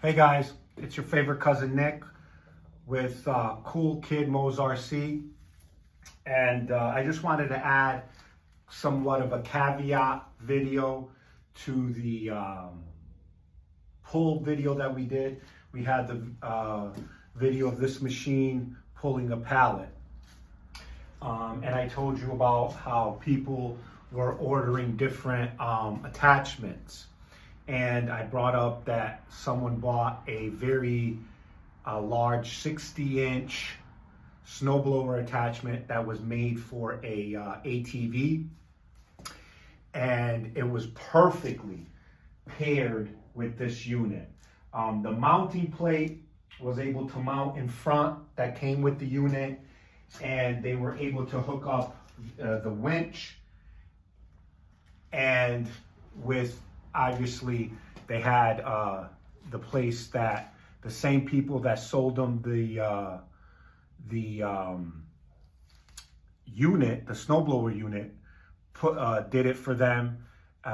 Hey guys, it's your favorite cousin Nick with Cool Kid Mo's RC, and I just wanted to add somewhat of a caveat video to the pull video that we did. We had the video of this machine pulling a pallet, and I told you about how people were ordering different attachments. And I brought up that someone bought a very large 60-inch snowblower attachment that was made for a ATV, and it was perfectly paired with this unit. The mounting plate was able to mount in front, that came with the unit, and they were able to hook up the winch, and with obviously they had the place that the same people that sold them the unit, the snowblower unit, did it for them.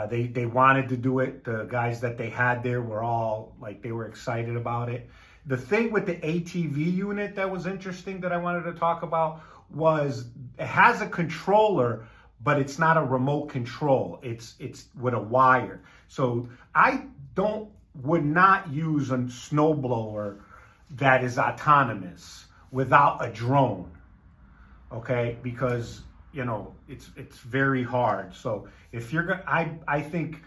They wanted to do it. The guys that they had there were all like, they were excited about it. The thing with the ATV unit that was interesting that I wanted to talk about was it has a controller, but it's not a remote control. It's with a wire. So I would not use a snowblower that is autonomous without a drone, okay? Because it's very hard. So if you're gonna, I think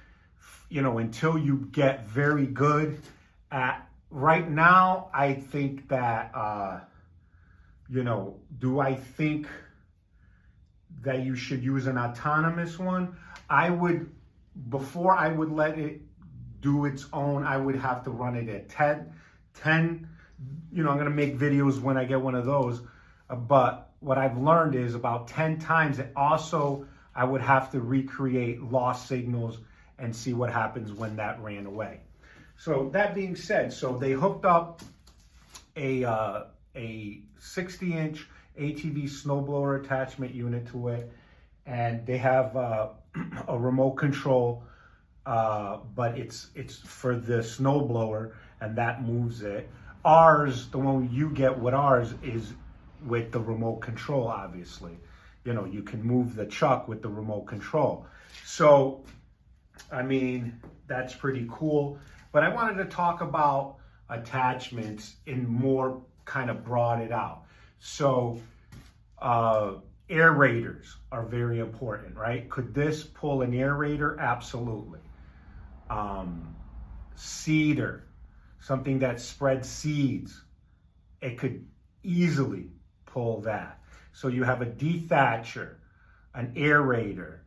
until you get very good at, right now, I think that do I think that you should use an autonomous one? Before I would let it do its own, I would have to run it at 10. I'm gonna make videos when I get one of those, but what I've learned is about 10 times, and also I would have to recreate lost signals and see what happens when that ran away. So that being said, so they hooked up a 60-inch ATV snowblower attachment unit to it, and they have a remote control, but it's for the snowblower, and that moves it. Ours, the one you get with ours, is with the remote control. Obviously, you can move the chuck with the remote control. So I mean, that's pretty cool. But I wanted to talk about attachments and more kind of broad it out. So aerators are very important, right? Could this pull an aerator? Absolutely. Seeder, something that spreads seeds, it could easily pull that. So you have a dethatcher, an aerator,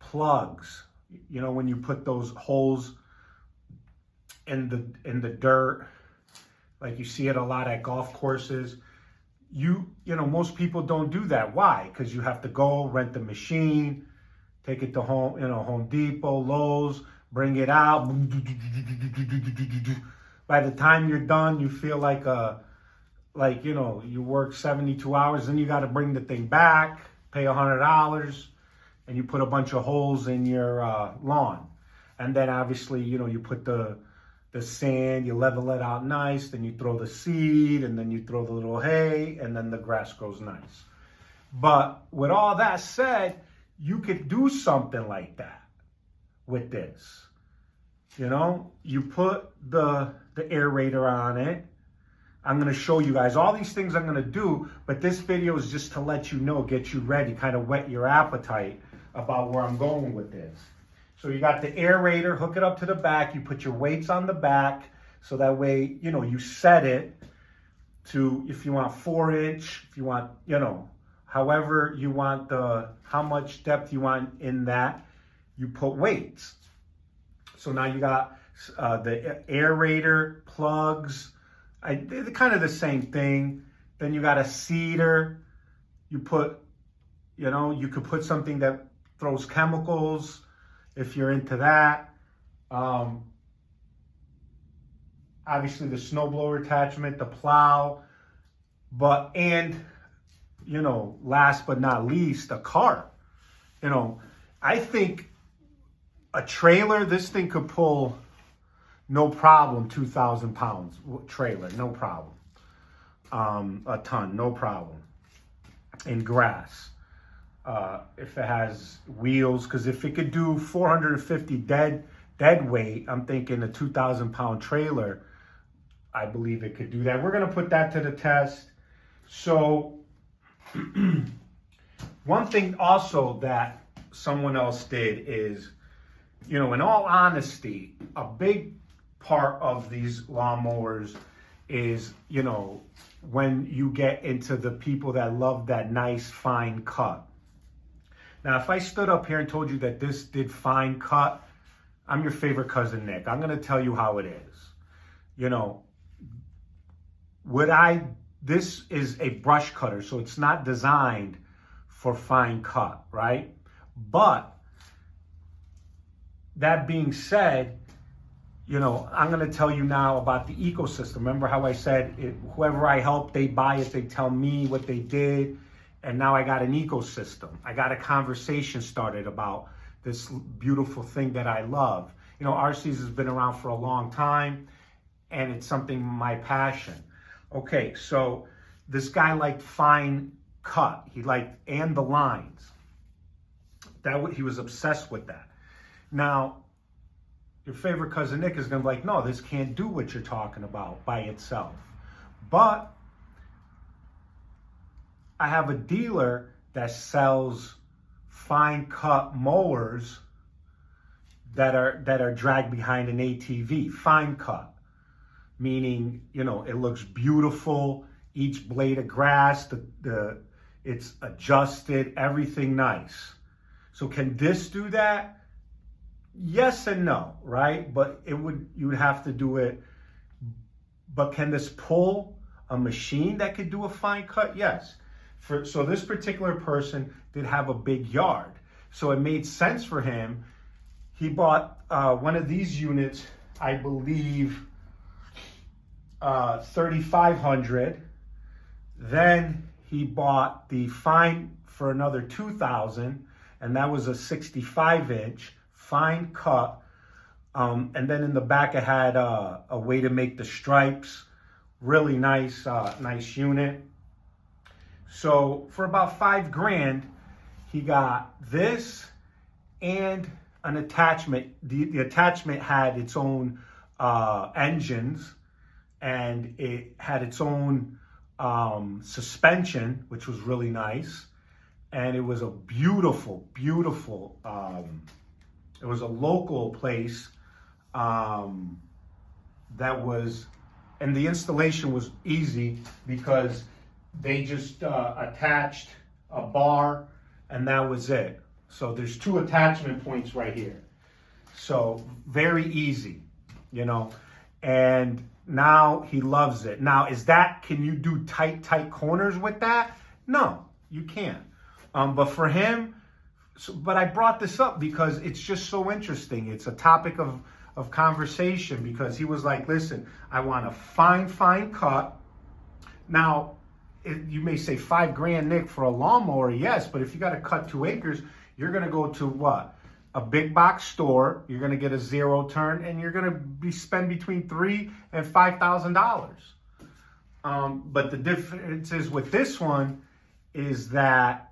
plugs. When you put those holes in the dirt, like you see it a lot at golf courses, most people don't do that. Why? Because you have to go rent the machine, take it to Home Depot, Lowe's, bring it out. By the time you're done, you feel like you work 72 hours, then you got to bring the thing back, pay $100, and you put a bunch of holes in your lawn. And then obviously, you put the sand, you level it out nice, then you throw the seed, and then you throw the little hay, and then the grass grows nice. But with all that said, you could do something like that with this. You put the aerator on it. I'm going to show you guys all these things I'm going to do, but this video is just to let you know, get you ready, kind of whet your appetite about where I'm going with this. So you got the aerator, hook it up to the back, you put your weights on the back, so that way, you set it to, if you want 4-inch, if you want, however you want how much depth you want in that, you put weights. So now you got the aerator, plugs, they're kind of the same thing. Then you got a seeder. You put, you could put something that throws chemicals if you're into that. Obviously the snowblower attachment, the plow, and last but not least, a cart. I think a trailer, this thing could pull no problem, 2,000 pounds trailer, no problem. A ton, no problem. In grass. If it has wheels, because if it could do 450 dead weight, I'm thinking a 2,000 pound trailer, I believe it could do that. We're going to put that to the test. So one thing also that someone else did is, you know, in all honesty, a big part of these lawnmowers is, you know, when you get into the people that love that nice fine cut. Now, if I stood up here and told you that this did fine cut, I'm your favorite cousin Nick. I'm going to tell you how it is. You know, this is a brush cutter, so it's not designed for fine cut, right? But that being said, you know, I'm going to tell you now about the ecosystem. Remember how I said, whoever I help, they buy it, they tell me what they did. And now I got an ecosystem. I got a conversation started about this beautiful thing that I love. You know, RCs has been around for a long time, and it's something, my passion. Okay, so this guy liked fine cut. He liked, and the lines. He was obsessed with that. Now, your favorite cousin Nick is going to be like, no, this can't do what you're talking about by itself. But I have a dealer that sells fine cut mowers that are dragged behind an ATV. Fine cut, meaning, you know, it looks beautiful. Each blade of grass, it's adjusted, everything nice. So can this do that? Yes and no, right? But you would have to do it. But can this pull a machine that could do a fine cut? Yes. So this particular person did have a big yard. So it made sense for him. He bought one of these units, I believe, 3,500. Then he bought the fine for another 2,000, and that was a 65-inch fine cut. And then in the back, it had a way to make the stripes. Really nice, nice unit. So for about $5,000, he got this and an attachment. The attachment had its own engines, and it had its own suspension, which was really nice. And it was a beautiful, beautiful, it was a local place and the installation was easy because they just attached a bar and that was it. So there's 2 attachment points right here. So very easy, you know, and now he loves it. Now, can you do tight corners with that? No, you can't. But for him, but I brought this up because it's just so interesting. It's a topic of conversation because he was like, listen, I want a fine cut. Now, you may say $5,000, Nick, for a lawnmower. Yes, but if you got to cut 2 acres, you're going to go to what? A big box store. You're going to get a 0 turn, and you're going to spend between $3,000 and $5,000. But the difference is with this one is that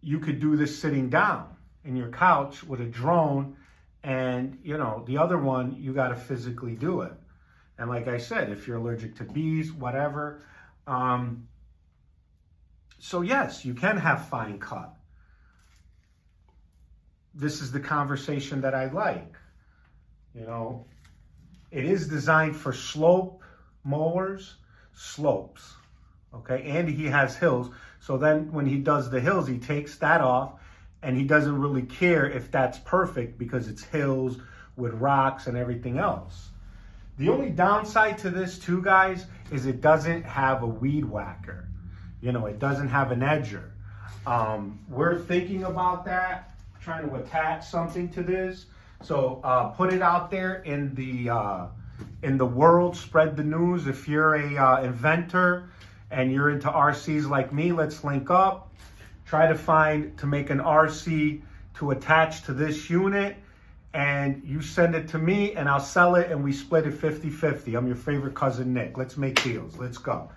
you could do this sitting down in your couch with a drone, and you know the other one you got to physically do it. And like I said, if you're allergic to bees, whatever. So yes, you can have fine cut. This is the conversation that I like. You know, it is designed for slope mowers, slopes. Okay, and he has hills. So then when he does the hills, he takes that off and he doesn't really care if that's perfect because it's hills with rocks and everything else. The only downside to this too, guys, is it doesn't have a weed whacker. You know, it doesn't have an edger. We're thinking about that, trying to attach something to this. So put it out there in the world, spread the news. If you're a inventor and you're into RCs like me, let's link up. Try to make an RC to attach to this unit and you send it to me and I'll sell it and we split it 50-50. I'm your favorite cousin, Nick. Let's make deals. Let's go.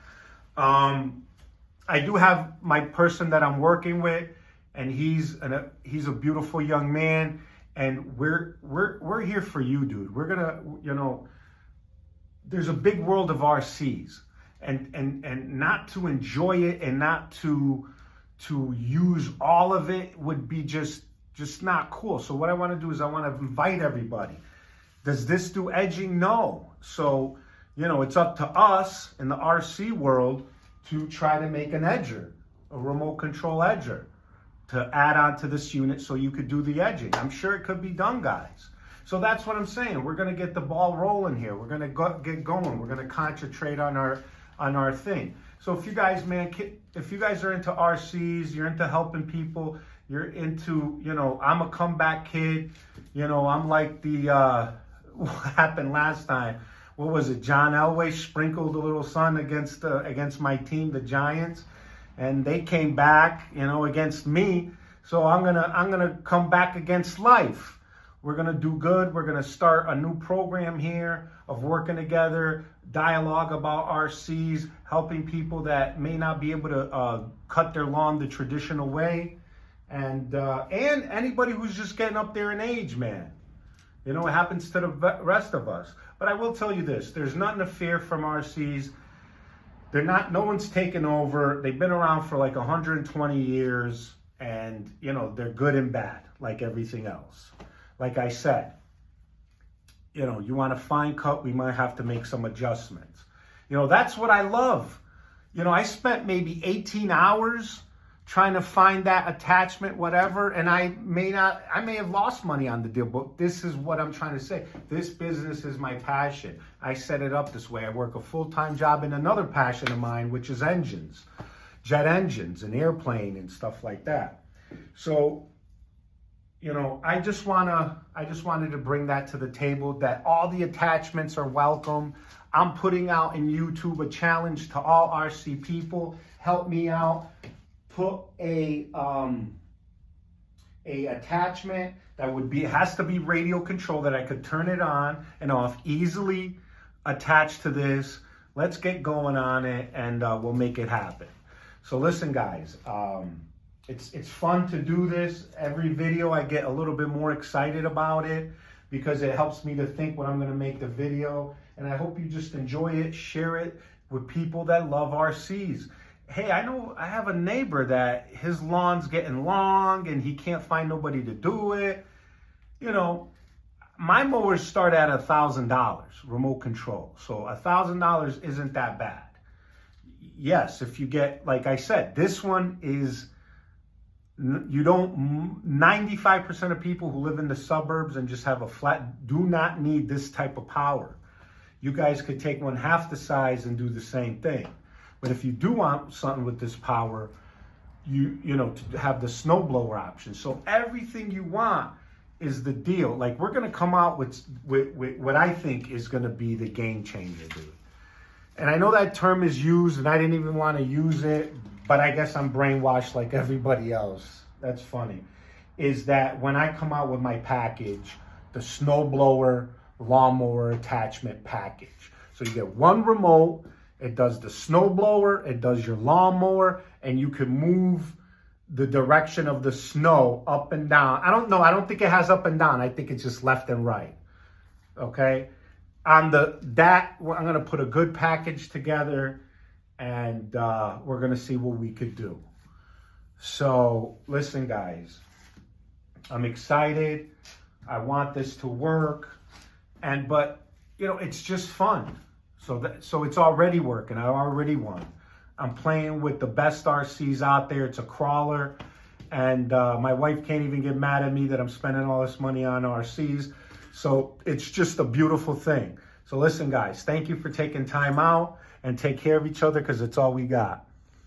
I do have my person that I'm working with, and he's a beautiful young man, and we're here for you, dude. We're gonna, you know, there's a big world of RCs, and not to enjoy it and not to use all of it would be just not cool. So what I want to do is I want to invite everybody. Does this do edging? No. So, you know, it's up to us in the RC world to try to make an edger, a remote control edger, to add on to this unit so you could do the edging. I'm sure it could be done, guys. So that's what I'm saying. We're going to get the ball rolling here. We're going to get going. We're going to concentrate on our thing. So if you guys, man, if you guys are into RCs, you're into helping people, you're into, you know, I'm a comeback kid. You know, I'm like the, what happened last time? What was it? John Elway sprinkled a little sun against my team, the Giants, and they came back, you know, against me. So I'm gonna come back against life. We're gonna do good. We're gonna start a new program here of working together, dialogue about RCs, helping people that may not be able to cut their lawn the traditional way, and anybody who's just getting up there in age, man. You know, it happens to the rest of us. But I will tell you this, there's nothing to fear from RCs. No one's taken over. They've been around for like 120 years, and, you know, they're good and bad, like everything else. Like I said, you know, you want a fine cut, we might have to make some adjustments. You know, that's what I love. You know, I spent maybe 18 hours trying to find that attachment, whatever, and I may have lost money on the deal, but this is what I'm trying to say. This business is my passion. I set it up this way. I work a full-time job in another passion of mine, which is engines, jet engines and airplane and stuff like that. So, you know, I just wanted to bring that to the table, that all the attachments are welcome. I'm putting out in YouTube a challenge to all RC people. Help me out. Put a attachment that has to be radio control, that I could turn it on and off easily, attached to this. Let's get going on it, and we'll make it happen. So listen, guys, it's fun to do this. Every video I get a little bit more excited about it because it helps me to think what I'm going to make the video. And I hope you just enjoy it, share it with people that love RCs. Hey, I know I have a neighbor that his lawn's getting long and he can't find nobody to do it. You know, my mowers start at $1,000 remote control. So $1,000 isn't that bad. Yes, if you get, like I said, this one is, 95% of people who live in the suburbs and just have a flat do not need this type of power. You guys could take one half the size and do the same thing. But if you do want something with this power, you know, to have the snowblower option. So everything you want is the deal. Like, we're going to come out with what I think is going to be the game changer, dude. And I know that term is used, and I didn't even want to use it, but I guess I'm brainwashed like everybody else. That's funny. Is that when I come out with my package, the snowblower lawnmower attachment package. So you get one remote. It does the snowblower, it does your lawnmower, and you can move the direction of the snow up and down. I don't know. I don't think it has up and down. I think it's just left and right. Okay. On that, I'm going to put a good package together, and we're going to see what we could do. So listen, guys, I'm excited. I want this to work, but you know, it's just fun. So it's already working. I already won. I'm playing with the best RCs out there. It's a crawler, and my wife can't even get mad at me that I'm spending all this money on RCs. So it's just a beautiful thing. So listen, guys, thank you for taking time out, and take care of each other, because it's all we got.